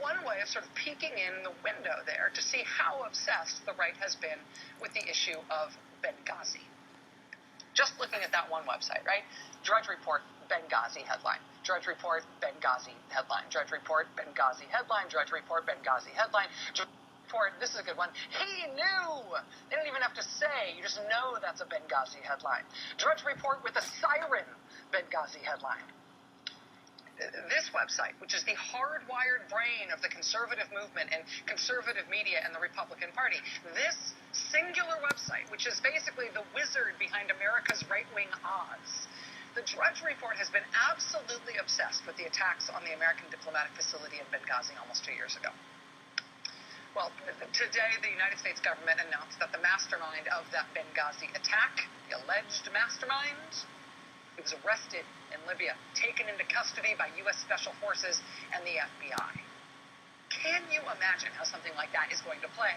one way of sort of peeking in the window there to see how obsessed the right has been with the issue of Benghazi. Just looking at that one website, right? Drudge Report, Benghazi headline. Drudge Report, Benghazi headline. Drudge Report, Benghazi headline. Drudge Report, Benghazi headline. Drudge Report, this is a good one. He knew! They didn't even have to say. You just know that's a Benghazi headline. Drudge Report with a siren, Benghazi headline. This website, which is the hardwired brain of the conservative movement and conservative media and the Republican Party, this singular website, which is basically the wizard behind America's right-wing odds, the Drudge Report has been absolutely obsessed with the attacks on the American diplomatic facility in Benghazi almost 2 years ago. Well, today the United States government announced that the mastermind of that Benghazi attack, the alleged mastermind, he was arrested in Libya, taken into custody by U.S. Special Forces and the FBI. Can you imagine how something like that is going to play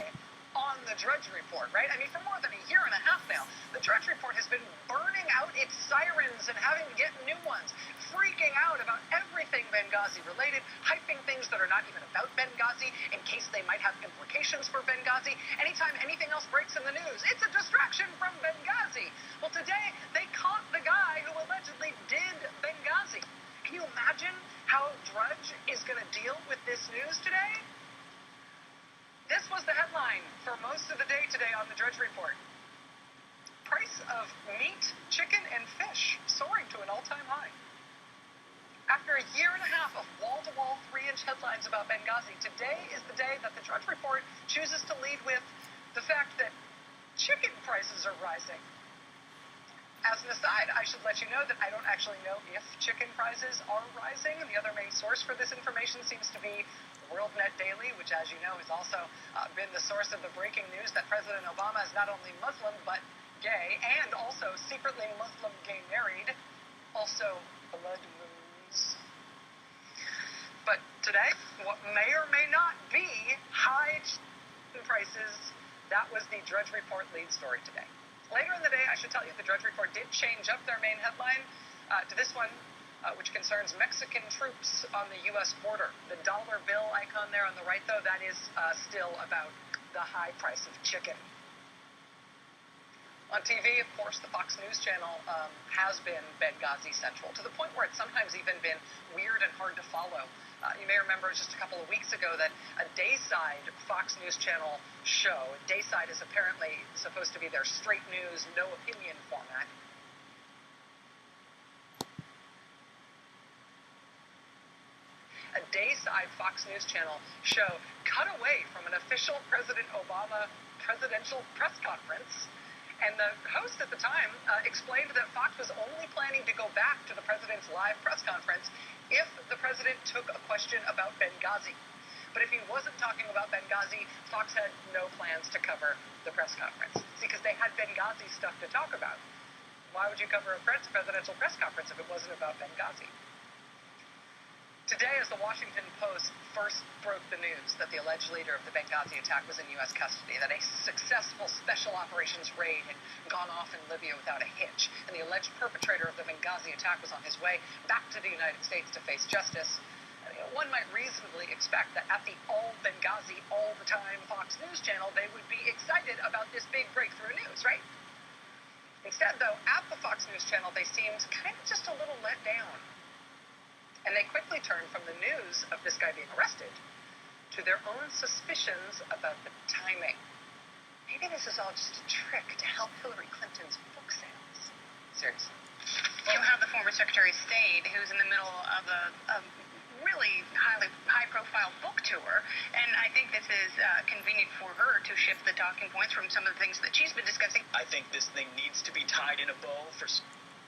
on the Drudge Report, right? I mean, for more than a year and a half now, the Drudge Report has been burning out its sirens and having to get new ones, freaking out about everything Benghazi related, hyping things that are not even about Benghazi in case they might have implications for Benghazi. Anytime anything else breaks in the news, it's a distraction from Benghazi. Well, today they caught the guy who allegedly did Benghazi. Can you imagine how Drudge is going to deal with this news today? This was the headline for most of the day today on the Drudge Report. Price of meat, chicken, and fish soaring to an all-time high. After a year and a half of wall-to-wall 3-inch headlines about Benghazi, today is the day that the Drudge Report chooses to lead with the fact that chicken prices are rising. As an aside, I should let you know that I don't actually know if chicken prices are rising. The other main source for this information seems to be WorldNet Daily, which, as you know, has also been the source of the breaking news that President Obama is not only Muslim, but gay, and also secretly Muslim gay married, also blood moons. But today, what may or may not be high chicken prices, that was the Drudge Report lead story today. Later in the day, I should tell you, the Drudge Report did change up their main headline to this one, which concerns Mexican troops on the U.S. border. The dollar bill icon there on the right, though, that is still about the high price of chicken. On TV, of course, the Fox News channel has been Benghazi central, to the point where it's sometimes even been weird and hard to follow. You may remember just a couple of weeks ago that a dayside Fox News channel show, dayside is apparently supposed to be their straight news, no opinion format, a dayside Fox News channel show cut away from an official President Obama presidential press conference. And the host at the time explained that Fox was only planning to go back to the president's live press conference if the president took a question about Benghazi. But if he wasn't talking about Benghazi, Fox had no plans to cover the press conference. See, because they had Benghazi stuff to talk about. Why would you cover a presidential press conference if it wasn't about Benghazi? Today, as the Washington Post first broke the news that the alleged leader of the Benghazi attack was in U.S. custody, that a successful special operations raid had gone off in Libya without a hitch, and the alleged perpetrator of the Benghazi attack was on his way back to the United States to face justice, one might reasonably expect that at the all Benghazi, all the time Fox News channel, they would be excited about this big breakthrough news, right? Instead, though, at the Fox News channel, they seemed kind of just a little let down. And they quickly turned from the news of this guy being arrested to their own suspicions about the timing. Maybe this is all just a trick to help Hillary Clinton's book sales. Seriously. You have the former Secretary of State who's in the middle of a really high-profile book tour, and I think this is convenient for her to shift the talking points from some of the things that she's been discussing. I think this thing needs to be tied in a bow for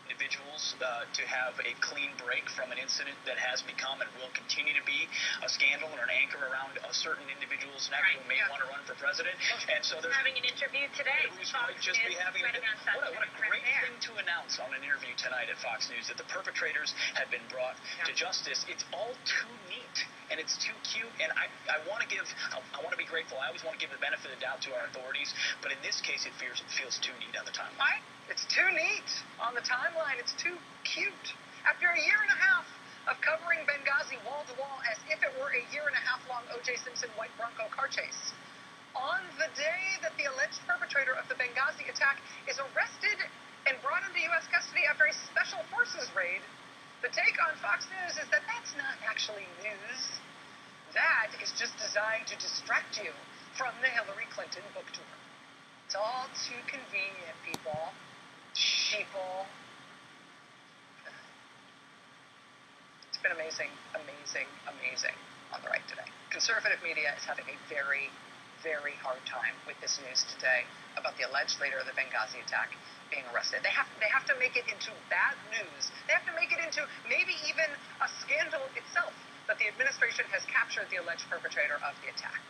individuals to have a clean break from an incident that has become and will continue to be a scandal and an anchor around a certain individual's neck who may want to run for president. And so there's having an interview today. We might just be having what a great thing to announce on an interview tonight at Fox News, that the perpetrators have been brought to justice. It's all too neat and it's too cute, and I want to be grateful. I always want to give the benefit of the doubt to our authorities, but in this case it feels too neat on the timeline. It's too neat on the timeline. It's too cute. After a year and a half of covering Benghazi wall to wall as if it were a year and a half long O.J. Simpson white Bronco car chase. On the day that the alleged perpetrator of the Benghazi attack is arrested and brought into U.S. custody after a special forces raid, the take on Fox News is that that's not actually news. That is just designed to distract you from the Hillary Clinton book tour. It's all too convenient, people. Sheeple. It's been amazing, amazing, amazing on the right today. Conservative media is having a very, very hard time with this news today about the alleged leader of the Benghazi attack being arrested. They have to make it into bad news. They have to make it into maybe even a scandal itself that the administration has captured the alleged perpetrator of the attack.